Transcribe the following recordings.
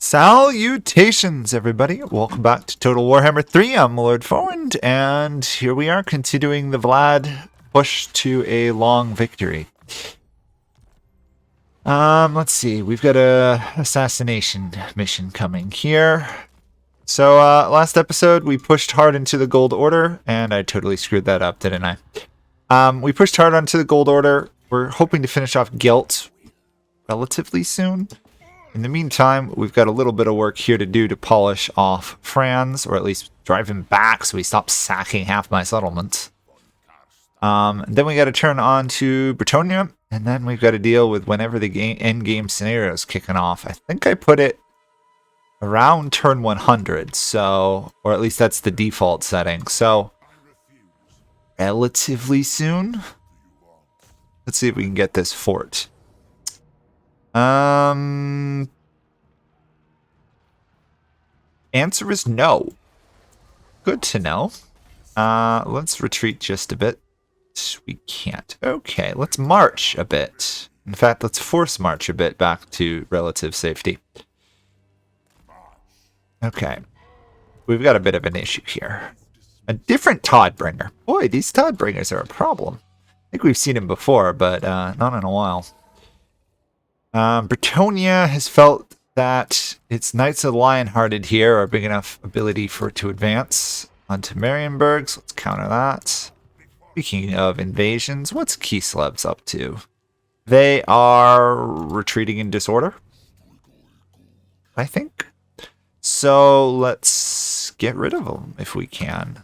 Salutations, everybody. Welcome back to Total Warhammer 3. I'm Lord Forwind, and here we are continuing the Vlad push to a long victory. Let's see. We've got a assassination mission coming here. So, last episode, we pushed hard into the Gold Order, and I totally screwed that up, didn't I? We pushed hard onto the Gold Order. We're hoping to finish off Gelt relatively soon. In the meantime, we've got a little bit of work here to do to polish off Franz, or at least drive him back so he stops sacking half my settlements. Then we got to turn on to Bretonnia, and then we've got to deal with whenever the end game scenario is kicking off. I think I put it around turn 100, so, or at least that's the default setting. So, relatively soon. Let's see if we can get this fort. Answer is no. Good to know. Let's retreat just a bit. We can't. Okay, let's march a bit. In fact, let's force march a bit back to relative safety. Okay. We've got a bit of an issue here. A different Todbringer. Boy, these Todbringers are a problem. I think we've seen him before, but not in a while. Bretonnia has felt that its Knights of the Lionhearted here are big enough ability for it to advance onto Marienburg, so let's counter that. Speaking of invasions, what's Kislev's up to? They are retreating in disorder, I think. So let's get rid of them if we can.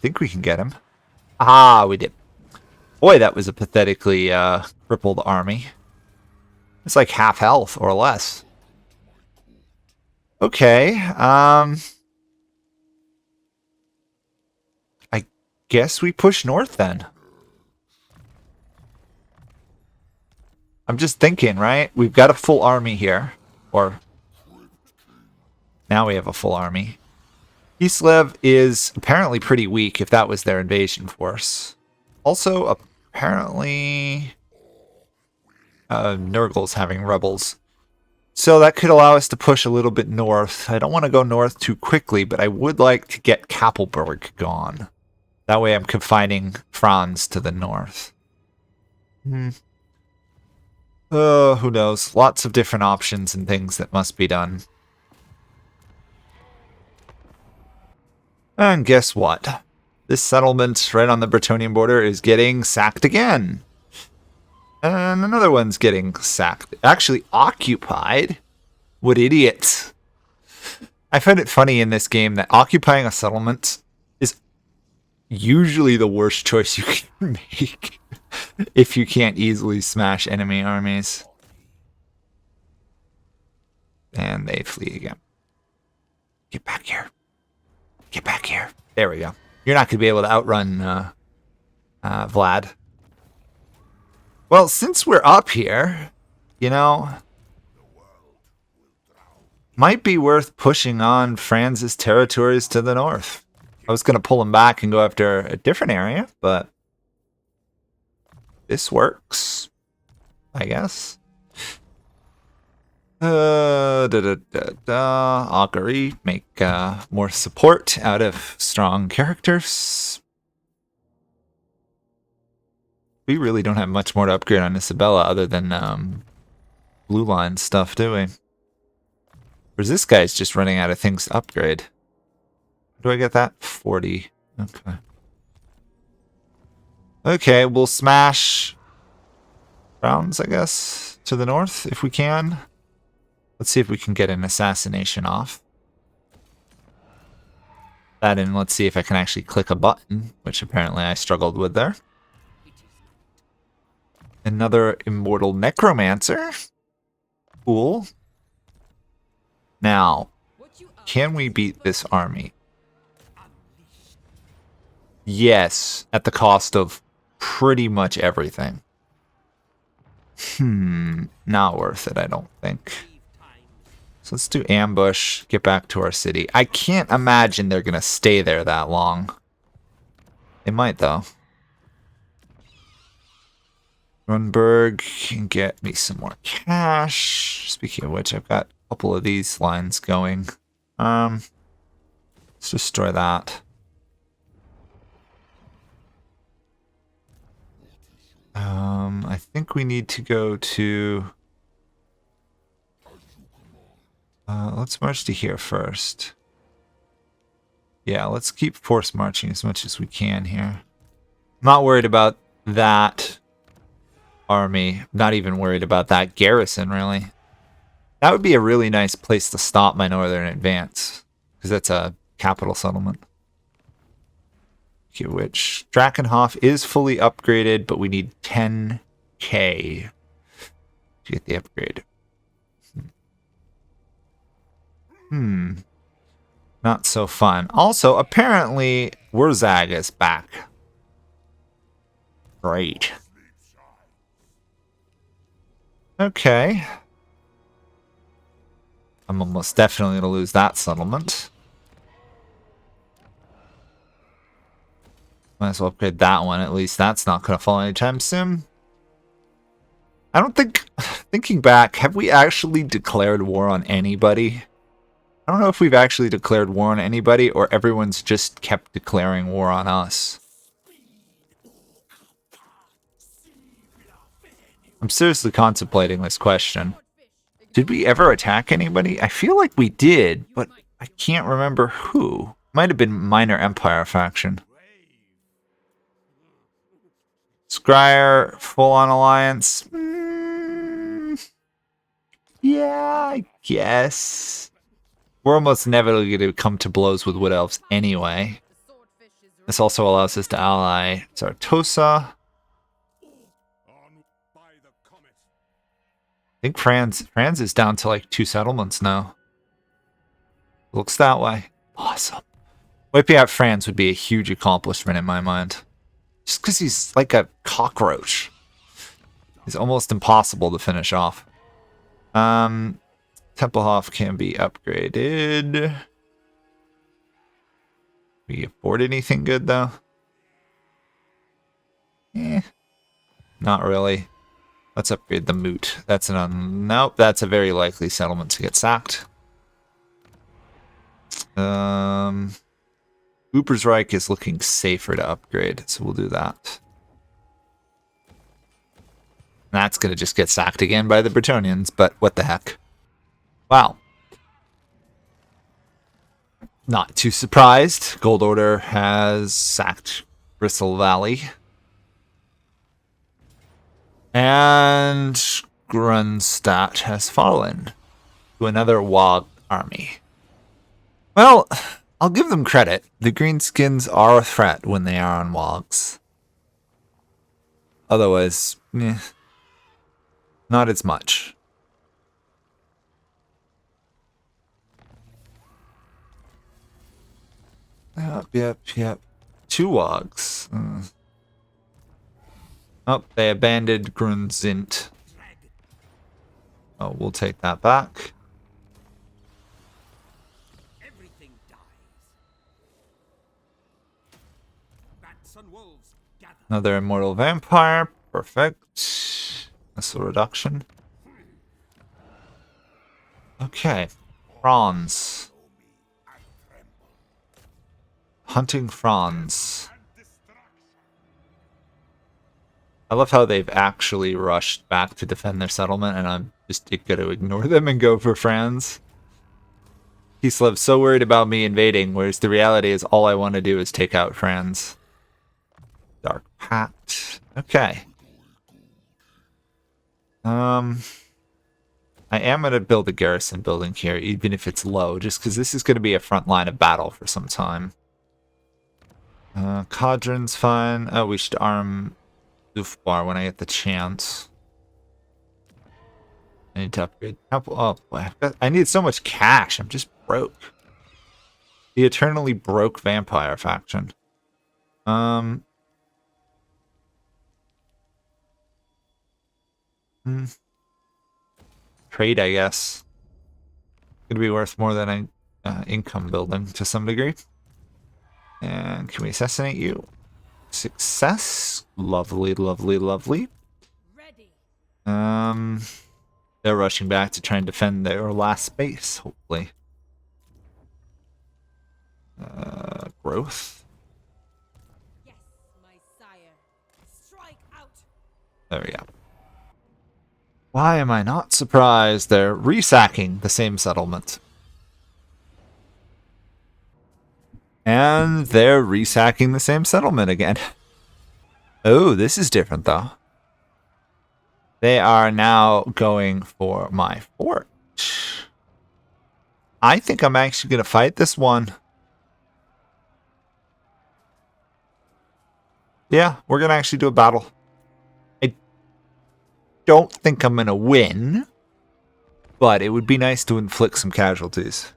Think we can get him. Ah, we did. Boy, that was a pathetically crippled army. It's like half health or less. Okay, I guess we push north then. I'm just thinking, right? We've got a full army here. Or now we have a full army. Kislev is apparently pretty weak if that was their invasion force. Also, apparently, Nurgle's having rebels. So that could allow us to push a little bit north. I don't want to go north too quickly, but I would like to get Kappelberg gone. That way I'm confining Franz to the north. Who knows? Lots of different options and things that must be done. And guess what? This settlement right on the Bretonnian border is getting sacked again. And another one's getting sacked. Actually occupied. What idiots. I find it funny in this game that occupying a settlement is usually the worst choice you can make if you can't easily smash enemy armies. And they flee again. Get back here. Get back here. There we go. You're not going to be able to outrun Vlad. Well, since we're up here, you know, might be worth pushing on Franz's territories to the north. I was going to pull him back and go after a different area, but this works, I guess. Augury, make more support out of strong characters. We really don't have much more to upgrade on Isabella other than blue line stuff, do we? Or is this guy's just running out of things to upgrade? Do I get that? 40. Okay. Okay, we'll smash rounds, I guess, to the north if we can. Let's see if we can get an assassination off. That and let's see if I can actually click a button, which apparently I struggled with there. Another immortal necromancer. Cool. Now, can we beat this army? Yes, at the cost of pretty much everything. Not worth it, I don't think. So let's do ambush, get back to our city. I can't imagine they're going to stay there that long. They might, though. Runberg can get me some more cash. Speaking of which, I've got a couple of these lines going. Let's destroy that. I think we need to go to... let's march to here first. Yeah, let's keep force marching as much as we can here. I'm not worried about that army. Not even worried about that garrison, really. That would be a really nice place to stop my northern advance, because that's a capital settlement. Okay, which Drakenhof is fully upgraded, but we need 10k to get the upgrade. Not so fun. Also, apparently, Waaghhhs is back. Great. Okay. I'm almost definitely going to lose that settlement. Might as well upgrade that one. At least that's not going to fall anytime soon. I don't think... Thinking back, have we actually declared war on anybody? I don't know if we've actually declared war on anybody, or everyone's just kept declaring war on us. I'm seriously contemplating this question. Did we ever attack anybody? I feel like we did, but I can't remember who. Might have been Minor Empire faction. Scryer, full-on alliance. Yeah, I guess. We're almost never going to come to blows with Wood Elves anyway. This also allows us to ally Zartosa. I think Franz is down to like 2 settlements now. Looks that way. Awesome. Wiping out Franz would be a huge accomplishment in my mind. Just because he's like a cockroach. He's almost impossible to finish off. Tempelhof can be upgraded. We afford anything good though? Not really. Let's upgrade the Moot. That's nope, that's a very likely settlement to get sacked. Ubersreich is looking safer to upgrade, so we'll do that. That's gonna just get sacked again by the Bretonnians, but what the heck. Wow. Not too surprised. Gold Order has sacked Bristle Valley. And Grunstadt has fallen to another Waaghhhs army. Well, I'll give them credit. The Greenskins are a threat when they are on Waaghhhs. Otherwise, not as much. Yep. 2 Waaghhhs. Oh, they abandoned Grunzint. Oh, we'll take that back. Everything dies. Bats and wolves gather. Another immortal vampire. Perfect. Missile reduction. Okay. Franz. Hunting Franz. I love how they've actually rushed back to defend their settlement, and I'm just going to ignore them and go for Franz. Kislev's so worried about me invading, whereas the reality is all I want to do is take out Franz. Dark Pact. Okay. I am going to build a garrison building here, even if it's low, just because this is going to be a front line of battle for some time. Cadron's fine. Oh, we should arm Zufbar when I get the chance. I need to upgrade. Oh boy, I need so much cash. I'm just broke. The eternally broke vampire faction. Trade, I guess. Gonna be worth more than an income building to some degree. And can we assassinate you? Success. Lovely, lovely, lovely. They're rushing back to try and defend their last space, hopefully. Growth. Yes, my sire. Strike out. There we go. Why am I not surprised? They're resacking the same settlement. And they're resacking the same settlement again. Oh, this is different though. They are now going for my fort. I think I'm actually going to fight this one. Yeah, we're going to actually do a battle. I don't think I'm going to win, but it would be nice to inflict some casualties.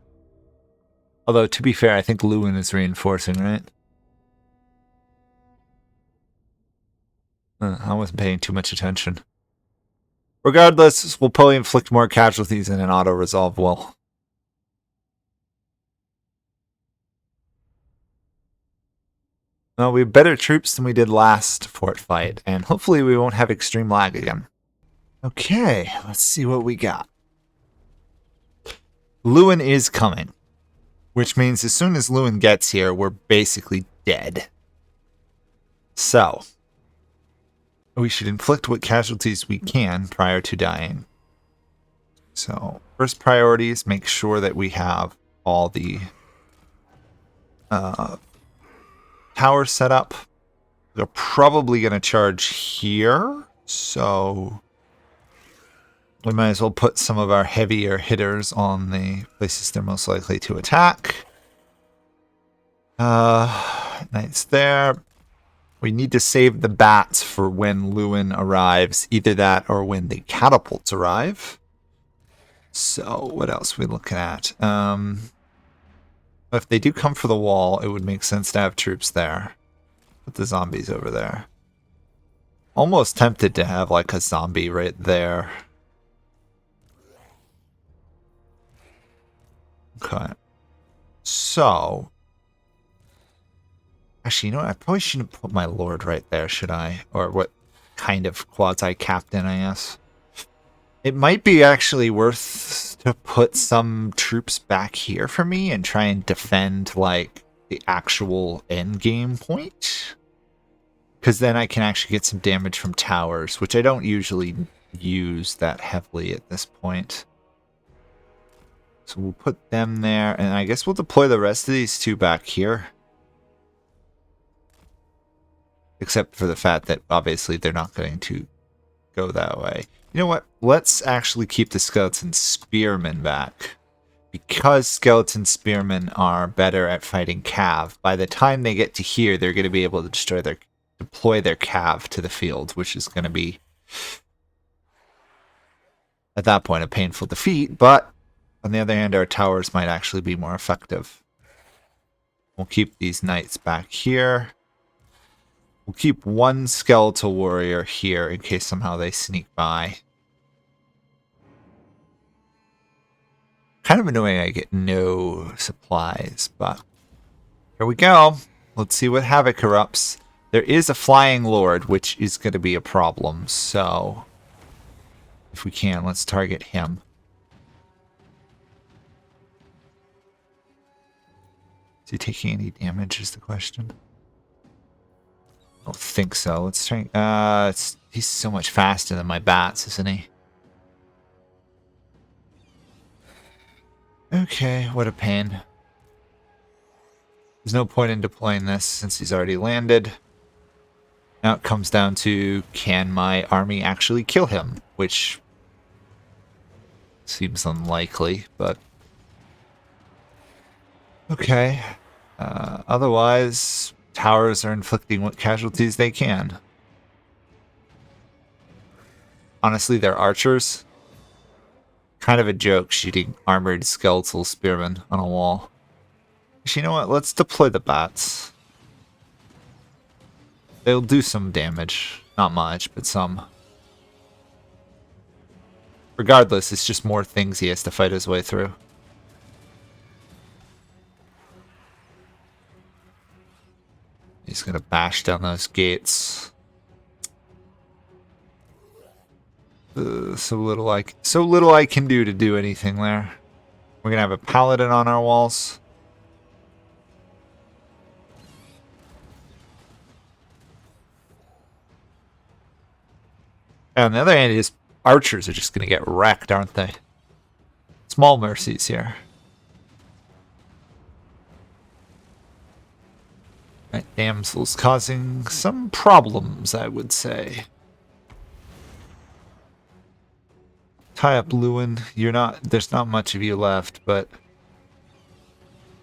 Although, to be fair, I think Lewin is reinforcing, right? I wasn't paying too much attention. Regardless, we'll probably inflict more casualties and an auto-resolve will. Well, we have better troops than we did last fort fight, and hopefully we won't have extreme lag again. Okay, let's see what we got. Lewin is coming, which means as soon as Lewin gets here, we're basically dead. So, we should inflict what casualties we can prior to dying. So, first priority is make sure that we have all the towers set up. They're probably going to charge here, so we might as well put some of our heavier hitters on the places they're most likely to attack. Knights there. We need to save the bats for when Lewin arrives. Either that or when the catapults arrive. So, what else are we looking at? If they do come for the wall, it would make sense to have troops there. Put the zombies over there. Almost tempted to have like a zombie right there. Okay. So. Actually, you know what? I probably shouldn't put my lord right there, should I? Or what kind of quasi-captain, I guess. It might be actually worth to put some troops back here for me and try and defend, like, the actual end game point. Because then I can actually get some damage from towers, which I don't usually use that heavily at this point. So we'll put them there, and I guess we'll deploy the rest of these two back here. Except for the fact that obviously they're not going to go that way. You know what? Let's actually keep the skeleton spearmen back. Because skeleton spearmen are better at fighting cav, by the time they get to here, they're going to be able to deploy their cav to the field, which is going to be, at that point, a painful defeat. But on the other hand, our towers might actually be more effective. We'll keep these knights back here. We'll keep one skeletal warrior here in case somehow they sneak by. Kind of annoying I get no supplies, but here we go. Let's see what Havoc erupts. There is a flying lord, which is going to be a problem, so if we can, let's target him. Is he taking any damage is the question? I don't think so. Let's try. He's so much faster than my bats, isn't he? Okay, what a pain. There's no point in deploying this since he's already landed. Now it comes down to, can my army actually kill him? Which seems unlikely, but okay. Otherwise, towers are inflicting what casualties they can. Honestly, they're archers. Kind of a joke shooting armored skeletal spearmen on a wall. Actually, you know what? Let's deploy the bats. They'll do some damage. Not much, but some. Regardless, it's just more things he has to fight his way through. He's gonna bash down those gates. So little I can do anything there. We're gonna have a paladin on our walls. And on the other hand, his archers are just gonna get wrecked, aren't they? Small mercies here. Right, damsels causing some problems, I would say. Tie up Lewin. There's not much of you left, but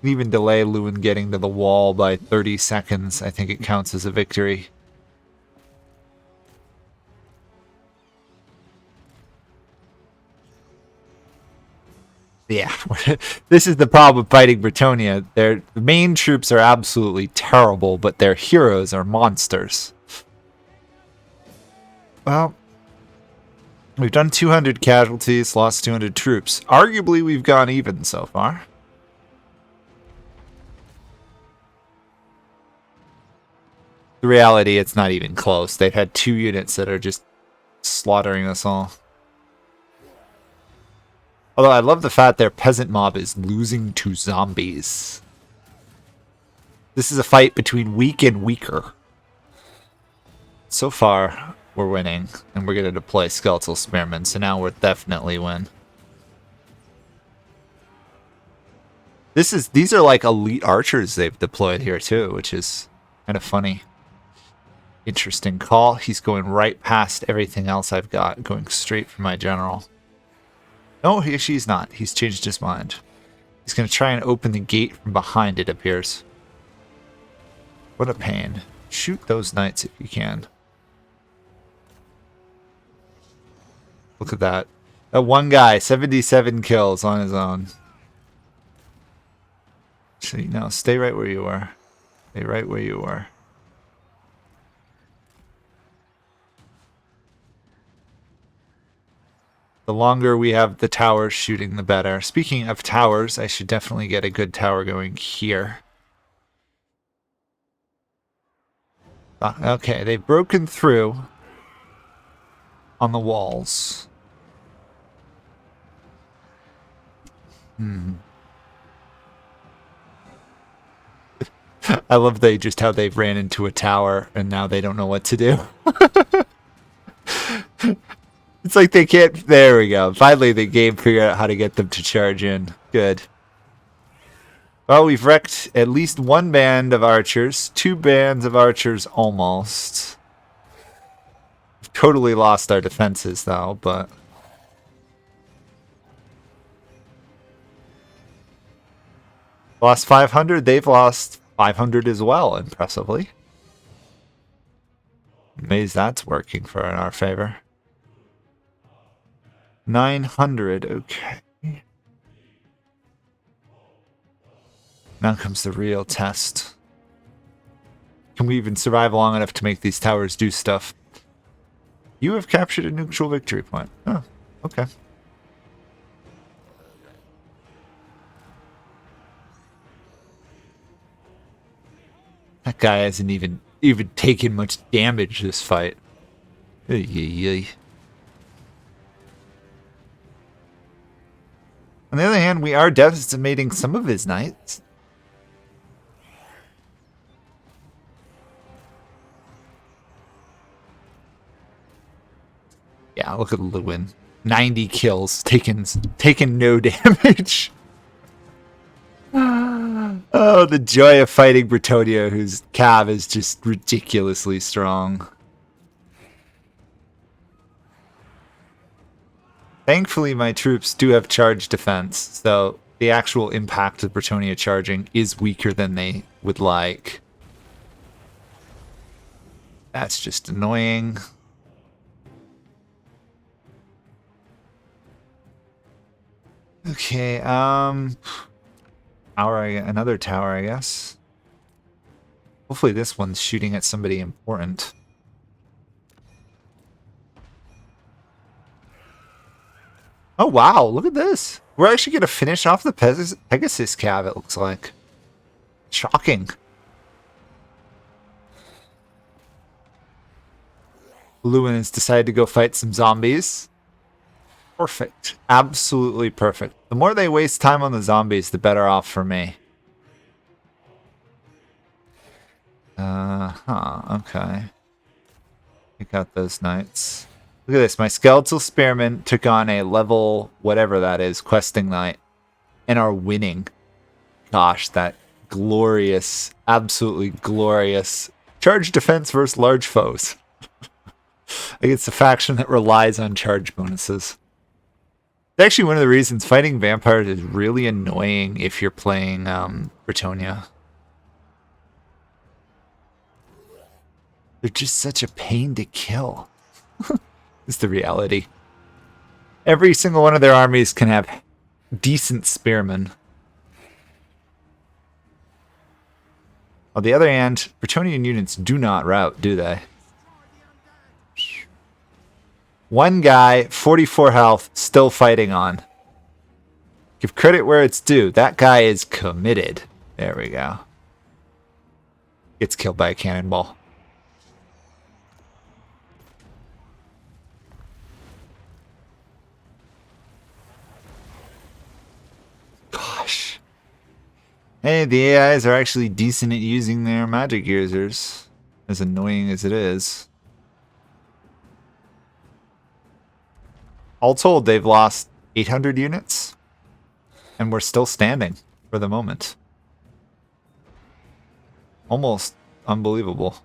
even delay Lewin getting to the wall by 30 seconds. I think it counts as a victory. Yeah, this is the problem with fighting Bretonia. The main troops are absolutely terrible, but their heroes are monsters. Well, we've done 200 casualties, lost 200 troops. Arguably, we've gone even so far. The reality, it's not even close. They've had 2 units that are just slaughtering us all. Although I love the fact their peasant mob is losing to zombies. This is a fight between weak and weaker. So far, we're winning, and we're going to deploy skeletal spearmen, so now we're definitely win. These are like elite archers they've deployed here too, which is kind of funny. Interesting call. He's going right past everything else I've got, going straight for my general. No, she's not. He's changed his mind. He's going to try and open the gate from behind, it appears. What a pain. Shoot those knights if you can. Look at that. That one guy, 77 kills on his own. So, stay right where you are. Stay right where you are. The longer we have the towers shooting, the better. Speaking of towers, I should definitely get a good tower going here. Okay, they've broken through on the walls. I love how they've ran into a tower and now they don't know what to do. It's like they can't. There we go. Finally, the game figured out how to get them to charge in. Good. Well, we've wrecked at least 1 band of archers. 2 bands of archers almost. We've totally lost our defenses, though, but... Lost 500. They've lost 500 as well, impressively. Amazed that's working in our favor. 900, okay. Now comes the real test. Can we even survive long enough to make these towers do stuff? You have captured a neutral victory point. Oh, okay. That guy hasn't even taken much damage this fight. Ay. On the other hand, we are decimating some of his knights. Yeah, look at Lewin. 90 kills, taken no damage. Oh, the joy of fighting Bretonia, whose cav is just ridiculously strong. Thankfully, my troops do have charge defense, so the actual impact of Bretonia charging is weaker than they would like. That's just annoying. Okay, another tower, I guess. Hopefully this one's shooting at somebody important. Oh wow, look at this. We're actually going to finish off the Pegasus cav, it looks like. Shocking. Lewin has decided to go fight some zombies. Perfect. Absolutely perfect. The more they waste time on the zombies, the better off for me. Okay. Pick out those knights. Look at this. My skeletal spearmen took on a level whatever that is, questing knight, and are winning. Gosh, that glorious, absolutely glorious charge defense versus large foes. Against a faction that relies on charge bonuses. It's actually one of the reasons fighting vampires is really annoying if you're playing Bretonnia. They're just such a pain to kill. It's the reality. Every single one of their armies can have decent spearmen. On the other hand, Bretonian units do not rout, do they? One guy, 44 health, still fighting on. Give credit where it's due. That guy is committed. There we go. Gets killed by a cannonball. Gosh. Hey, the AIs are actually decent at using their magic users. As annoying as it is. All told, they've lost 800 units. And we're still standing for the moment. Almost unbelievable.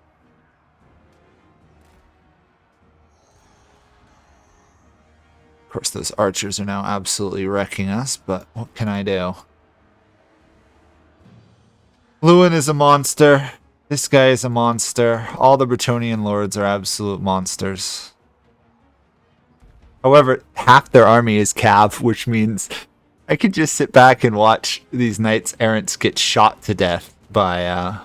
Of course, those archers are now absolutely wrecking us, but what can I do? Lewin is a monster. This guy is a monster. All the Bretonian lords are absolute monsters. However, half their army is Cav, which means I could just sit back and watch these knights errants get shot to death by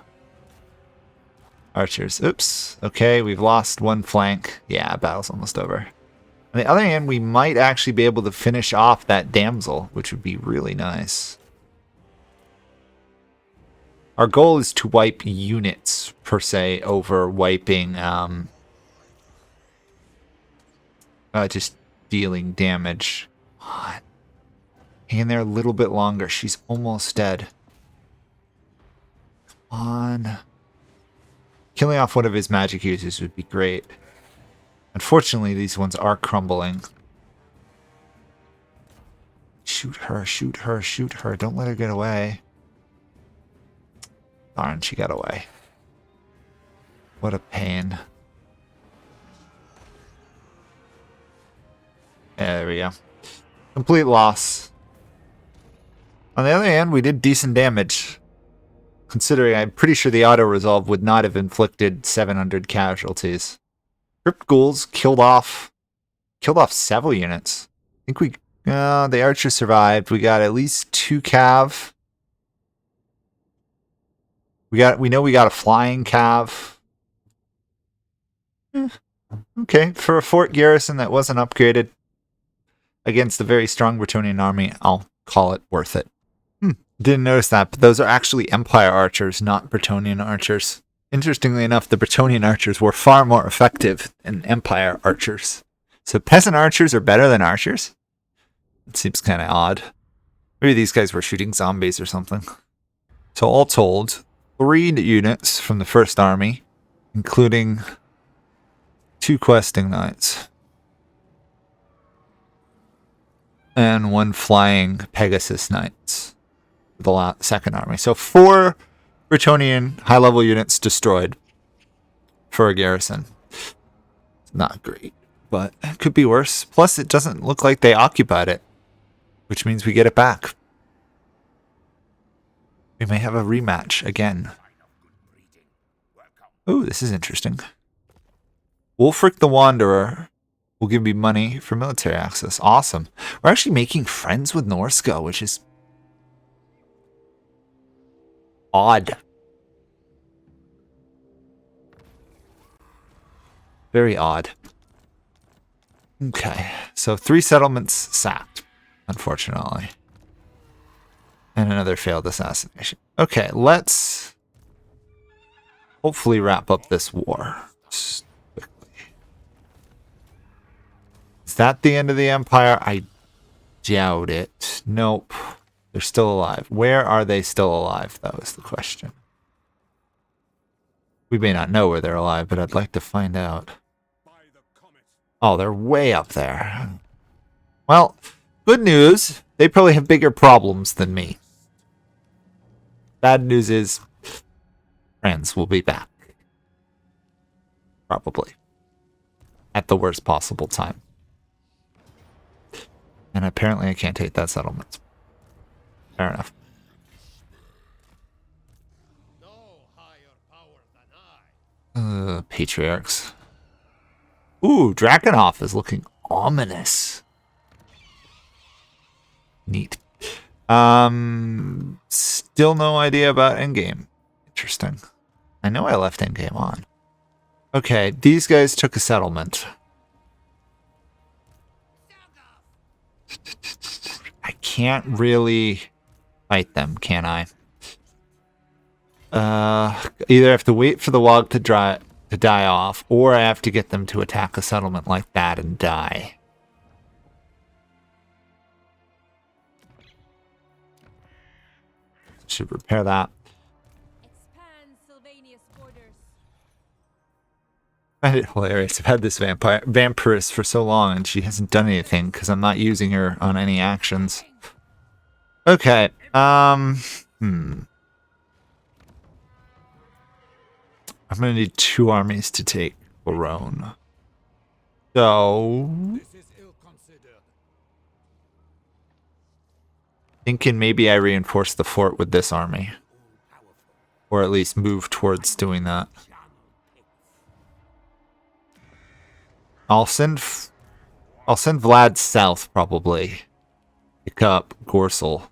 archers. Oops. Okay, we've lost one flank. Yeah, battle's almost over. On the other hand, we might actually be able to finish off that damsel, which would be really nice. Our goal is to wipe units, per se, over wiping, just dealing damage. Come on. Hang in there a little bit longer. She's almost dead. Come on. Killing off one of his magic users would be great. Unfortunately, these ones are crumbling. Shoot her, shoot her, shoot her. Don't let her get away. Darn, she got away. What a pain. There we go. Complete loss. On the other hand, we did decent damage. Considering I'm pretty sure the auto-resolve would not have inflicted 700 casualties. Crypt ghouls killed off several units. I think the archer survived. We got at least 2 cav. We know we got a flying cav. Okay, for a fort garrison that wasn't upgraded against a very strong Bretonian army, I'll call it worth it. Didn't notice that, but those are actually Empire archers, not Bretonian archers. Interestingly enough, the Bretonian archers were far more effective than Empire archers. So peasant archers are better than archers? It seems kind of odd. Maybe these guys were shooting zombies or something. So all told, 3 units from the first army, including 2 questing knights. And 1 flying Pegasus knights. The second army. So 4 Bretonian high-level units destroyed for a garrison. It's not great, but it could be worse. Plus, it doesn't look like they occupied it, which means we get it back. We may have a rematch again. Ooh, this is interesting. Wulfric the Wanderer will give me money for military access. Awesome. We're actually making friends with Norsko, which is odd. Very odd. Okay, so 3 settlements sacked, unfortunately. And another failed assassination. Okay, let's hopefully wrap up this war quickly. Is that the end of the Empire? I doubt it. Nope. They're still alive. Where are they still alive, though, is the question. We may not know where they're alive, but I'd like to find out. Oh, they're way up there. Well, good news. They probably have bigger problems than me. Bad news is, friends will be back. Probably. At the worst possible time. And apparently I can't take that settlement. Fair enough. Patriarchs. Ooh, Drakenhof is looking ominous. Neat. Still no idea about endgame. Interesting. I know I left endgame on. Okay, these guys took a settlement. I can't really fight them, can I? Either I have to wait for the Waaghhhs to die off, or I have to get them to attack a settlement like that and die. Should repair that. Expand Sylvania's borders. I find it hilarious. I've had this vampiress for so long, and she hasn't done anything because I'm not using her on any actions. Okay. I'm gonna need 2 armies to take Barone. So thinking maybe I reinforce the fort with this army. Or at least move towards doing that. I'll send Vlad south, probably. Pick up Gorsel.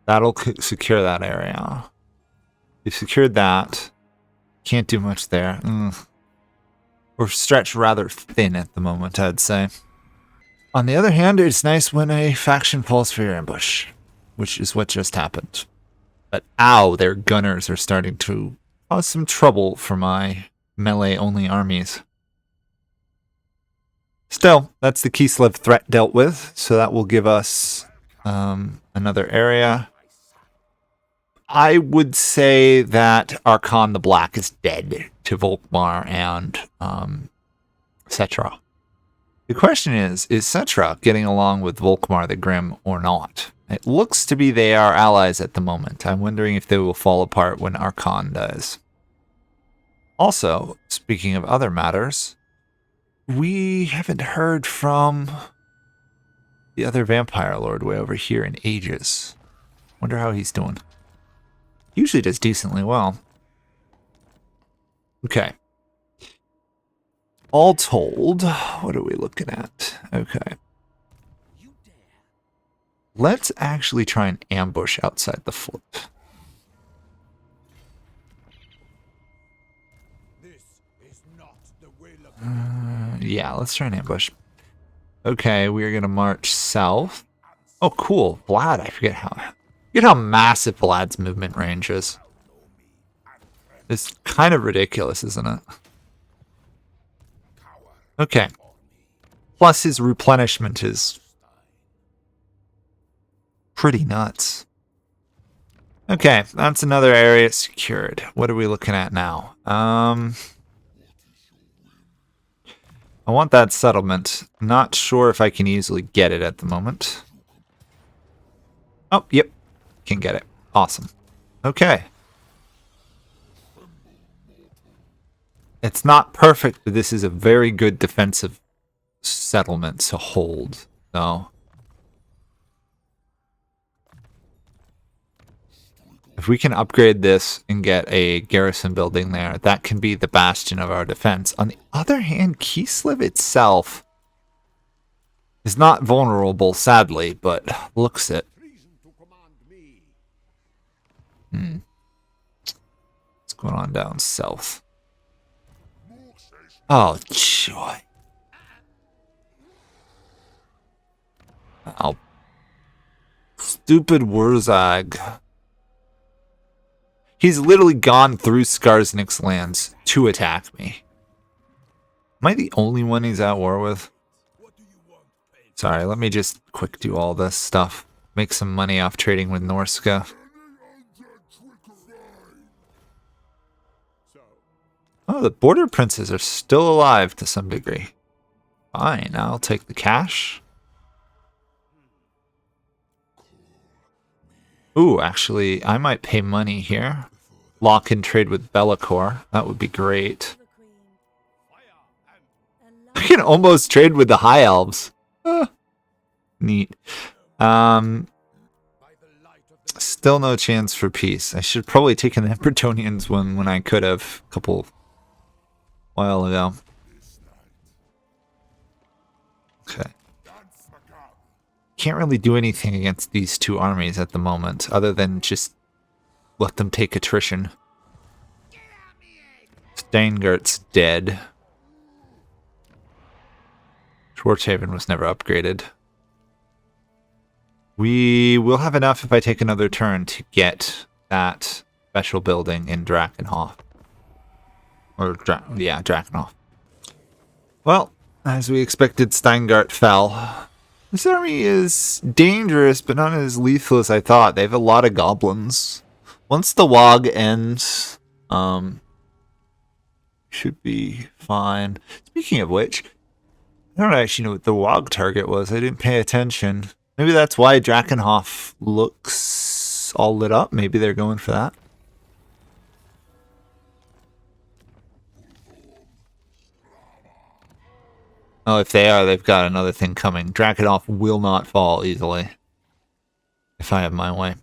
That'll secure that area. We've secured that. Can't do much there. We're stretched rather thin at the moment, I'd say. On the other hand, it's nice when a faction falls for your ambush, which is what just happened. But ow, their gunners are starting to cause some trouble for my melee-only armies. Still, that's the Kislev threat dealt with, so that will give us another area. I would say that Archon the Black is dead to Volkmar and Cetra. The question is Cetra getting along with Volkmar the Grim or not? It looks to be they are allies at the moment. I'm wondering if they will fall apart when Archon does. Also, speaking of other matters, we haven't heard from the other vampire lord way over here in ages. Wonder how he's doing. Usually does decently well. Okay. All told, what are we looking at? Okay. Let's actually try and ambush outside the fort. Yeah, let's try and ambush. Okay, we are going to march south. Oh, cool. Vlad, I forget how massive Vlad's movement range is. It's kind of ridiculous, isn't it? Okay. Plus his replenishment is pretty nuts. Okay, that's another area secured. What are we looking at now? I want that settlement. Not sure if I can easily get it at the moment. Oh, yep. Can get it. Awesome. Okay. It's not perfect, but this is a very good defensive settlement to hold. So, if we can upgrade this and get a garrison building there, that can be the bastion of our defense. On the other hand, Kislev itself is not vulnerable, sadly, but looks it. What's going on down south? Oh, joy. Oh. Stupid Wurzag. He's literally gone through Skarsnik's lands to attack me. Am I the only one he's at war with? Sorry, let me just quick do all this stuff. Make some money off trading with Norska. Oh, the border princes are still alive to some degree. Fine, I'll take the cash. Ooh, actually, I might pay money here. Lock in trade with Be'lakor. That would be great. The queen. I can almost trade with the High Elves. Neat. Still no chance for peace. I should probably take an Bretonians one when I could have a couple while ago. Okay. Can't really do anything against these two armies at the moment, other than just let them take attrition. Steingert's dead. Schwarzhaven was never upgraded. We will have enough if I take another turn to get that special building in Drakenhof. Or, yeah, Drakenhof. Well, as we expected, Steingart fell. This army is dangerous, but not as lethal as I thought. They have a lot of goblins. Once the Waaghhh ends, should be fine. Speaking of which, I don't actually know what the Waaghhh target was. I didn't pay attention. Maybe that's why Drakenhof looks all lit up. Maybe they're going for that. Oh, if they are, they've got another thing coming. Drakenhof will not fall easily. If I have my way.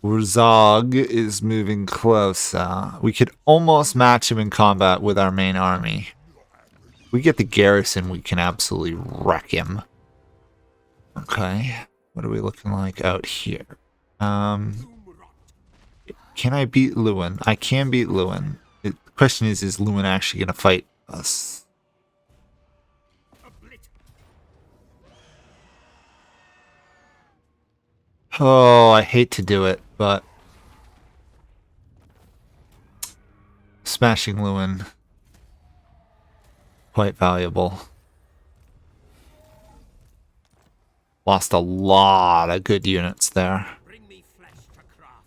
Urzog is moving closer. We could almost match him in combat with our main army. If we get the garrison, we can absolutely wreck him. Okay. What are we looking like out here? Can I beat Lewin? I can beat Lewin. The question is Lewin actually going to fight us? Oh, I hate to do it, but smashing Lewin, quite valuable. Lost a lot of good units there. Bring me flesh to craft.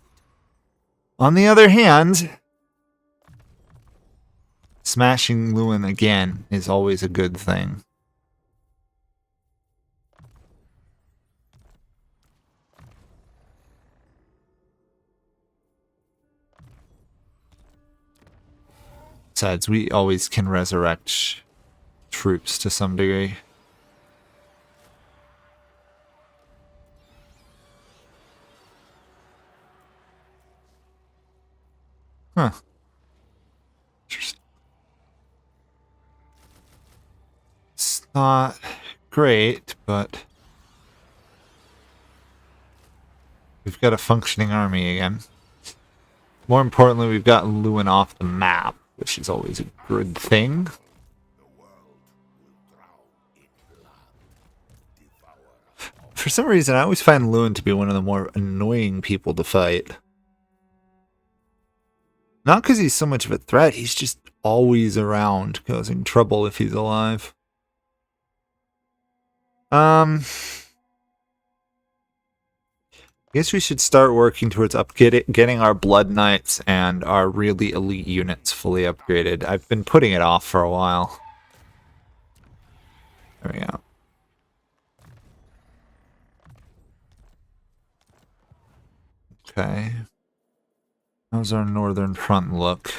On the other hand, smashing Lewin again is always a good thing. Besides, we always can resurrect troops to some degree. Huh. Interesting. It's not great, but we've got a functioning army again. More importantly, we've got Lewin off the map, which is always a good thing. For some reason, I always find Lewin to be one of the more annoying people to fight. Not because he's so much of a threat, he's just always around, causing trouble if he's alive. I guess we should start working towards getting our Blood Knights and our really elite units fully upgraded. I've been putting it off for a while. There we go. Okay. How's our northern front look?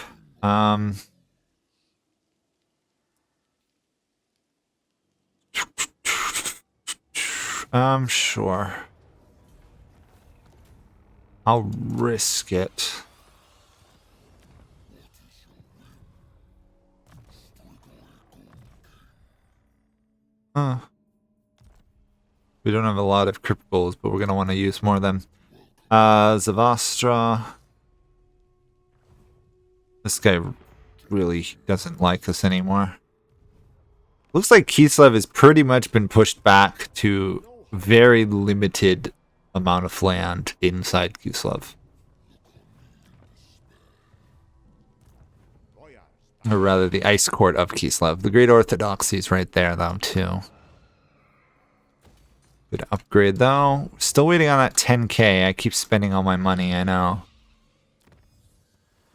Sure. I'll risk it. Huh. We don't have a lot of crypt goals, but we're going to want to use more of them. Zavastra. This guy really doesn't like us anymore. Looks like Kislev has pretty much been pushed back to very limited amount of land inside Kislev. Or rather, the Ice Court of Kislev. The Great Orthodoxy is right there, though, too. Good upgrade though. Still waiting on that 10k. I keep spending all my money, I know.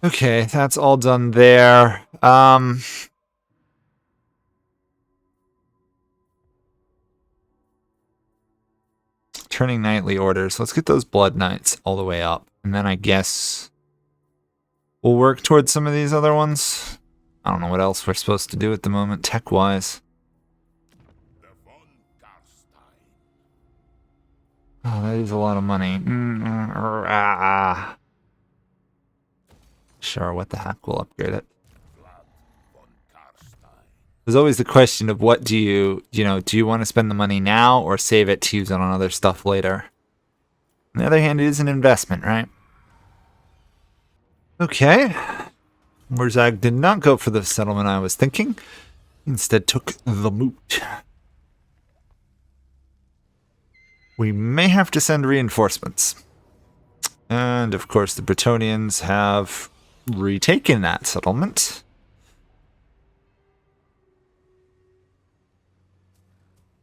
Okay, that's all done there. Turning nightly orders. Let's get those blood knights all the way up. And then I guess we'll work towards some of these other ones. I don't know what else we're supposed to do at the moment, tech-wise. Oh, that is a lot of money. Sure, what the heck, we'll upgrade it. There's always the question of what do you want to spend the money now or save it to use it on other stuff later? On the other hand, it is an investment, right? Okay. Murzag did not go for the settlement I was thinking. Instead took the moot. We may have to send reinforcements. And of course the Bretonnians have retaken that settlement.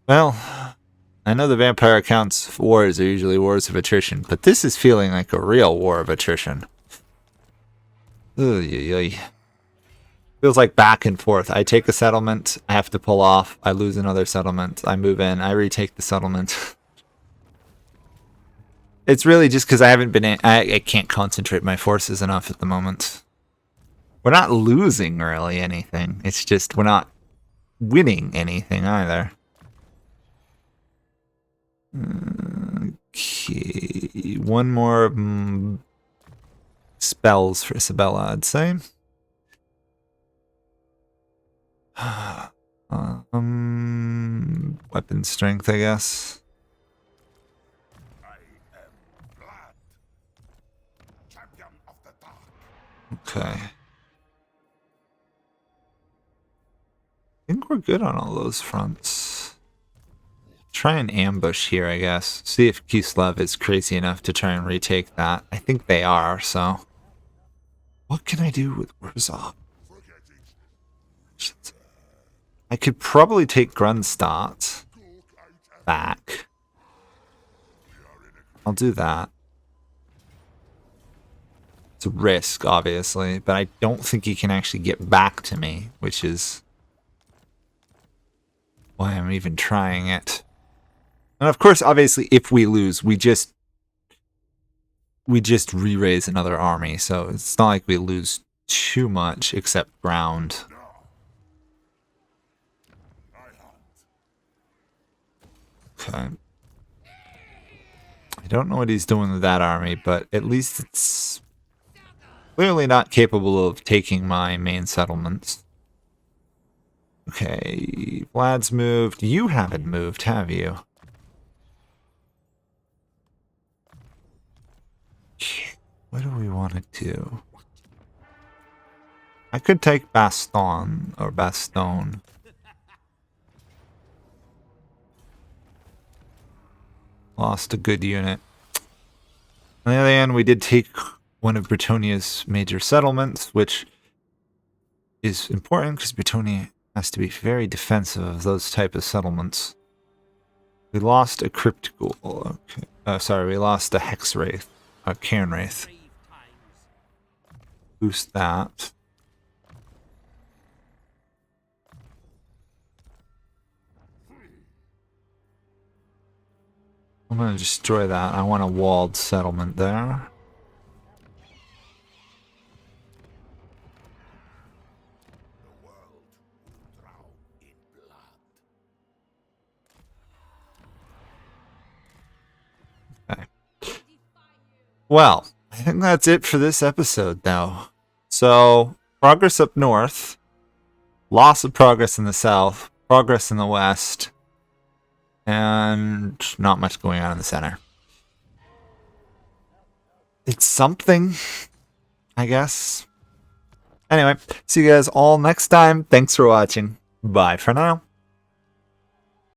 Well, I know the vampire accounts wars are usually wars of attrition, but this is feeling like a real war of attrition. Feels like back and forth. I take a settlement, I have to pull off, I lose another settlement, I move in, I retake the settlement. It's really just because I haven't been I can't concentrate my forces enough at the moment. We're not losing really anything. It's just we're not winning anything either. Okay, one more spells for Isabella, I'd say. Weapon strength, I guess. Okay. I think we're good on all those fronts. Try an ambush here, I guess. See if Kislev is crazy enough to try and retake that. I think they are, so. What can I do with Warsaw? I could probably take Grunstadt back. I'll do that. It's a risk, obviously, but I don't think he can actually get back to me, which is why I'm even trying it. And of course, obviously, if we lose, we just re-raise another army, so it's not like we lose too much except ground. Okay. I don't know what he's doing with that army, but at least it's clearly not capable of taking my main settlements. Okay, Vlad's moved. You haven't moved, have you? What do we want to do? I could take Baston or Bastogne. Lost a good unit. On the other hand, we did take one of Bretonia's major settlements, which is important because Bretonia has to be very defensive of those type of settlements. We lost a Crypt Ghoul. Okay. Sorry, we lost a Hex Wraith. A Cairn Wraith. Boost that. I'm going to destroy that. I want a walled settlement there. Okay. Well, I think that's it for this episode now. So, progress up north, loss of progress in the south, progress in the west, and not much going on in the center. It's something, I guess. Anyway, see you guys all next time. Thanks for watching. Bye for now.